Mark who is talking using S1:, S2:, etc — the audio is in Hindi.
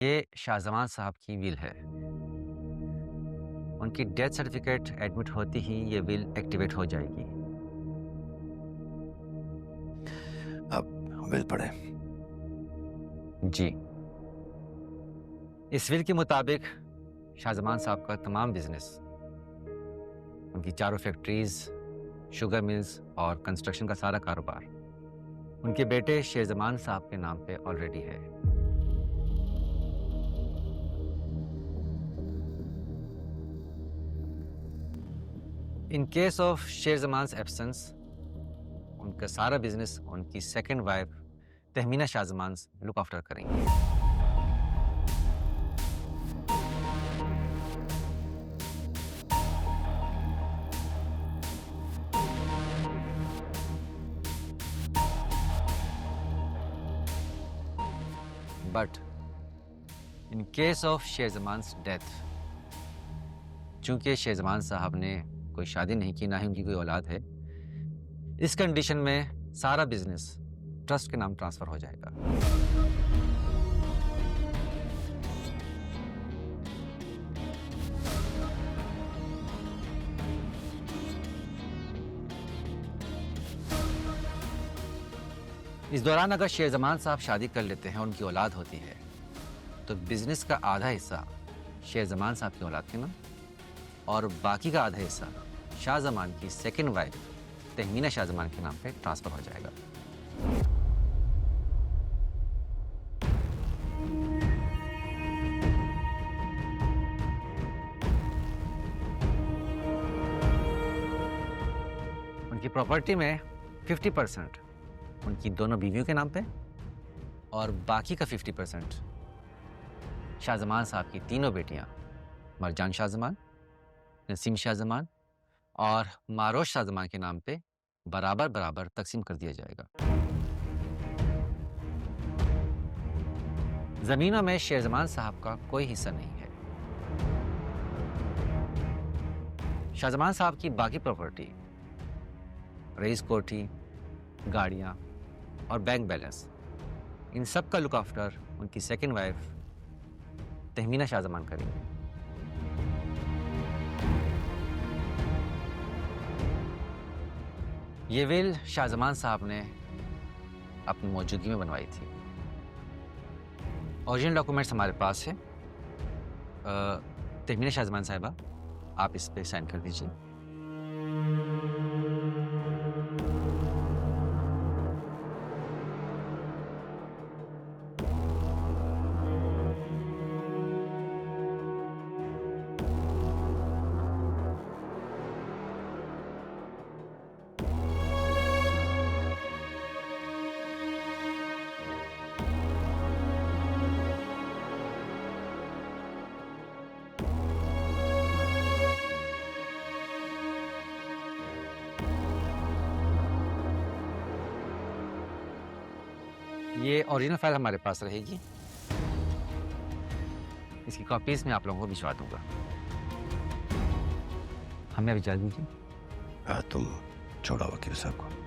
S1: ये शाहजमान साहब की विल है। उनकी डेथ सर्टिफिकेट एडमिट होती ही ये विल एक्टिवेट हो जाएगी।
S2: अब विल पढ़े।
S1: जी, इस विल के मुताबिक शाहजमान साहब का तमाम बिजनेस, उनकी चारों फैक्ट्रीज, शुगर मिल्स और कंस्ट्रक्शन का सारा कारोबार उनके बेटे शेरजमान साहब के नाम पे ऑलरेडी है। In case of Sherzaman's absence उनका सारा बिजनेस उनकी second wife Tahmina Shahzaman look after करेंगी। But in case of Sherzaman's death, चूंकि शेरजमान साहब ने कोई शादी नहीं की, ना ही उनकी कोई औलाद है, इस कंडीशन में सारा बिजनेस ट्रस्ट के नाम ट्रांसफर हो जाएगा। इस दौरान अगर शेरजमान साहब शादी कर लेते हैं और उनकी औलाद होती है, तो बिजनेस का आधा हिस्सा शेरजमान साहब की औलाद के नाम और बाकी का आधा हिस्सा शाहजमान की सेकंड वाइफ तहमीना शाहजमान के नाम पे ट्रांसफर हो जाएगा। उनकी प्रॉपर्टी में 50% उनकी दोनों बीवियों के नाम पे और बाकी का 50% शाहजमान साहब की तीनों बेटियां मरजान शाहजमान, नसीम शाहजमान और मारोश शाहजमान के नाम पे बराबर बराबर तकसीम कर दिया जाएगा। जमीनों में शेरजमान साहब का कोई हिस्सा नहीं है। शाहजमान साहब की बाकी प्रॉपर्टी, रईस कोठी, गाड़ियां और बैंक बैलेंस, इन सब का लुक आफ्टर उनकी सेकंड वाइफ तहमीना शाहजमान करेंगे। ये विल शाहजमान साहब ने अपनी मौजूदगी में बनवाई थी। ओरिजिनल डॉक्यूमेंट्स हमारे पास है। तहमीना शाहजमान साहिबा, आप इस पे साइन कर दीजिए। ये ओरिजिनल फाइल हमारे पास रहेगी। इसकी कॉपीज मैं आप लोगों को भिजवा दूंगा। हमें अभी इजाजत दीजिए।
S2: तुम छोड़ो वकील साहब को।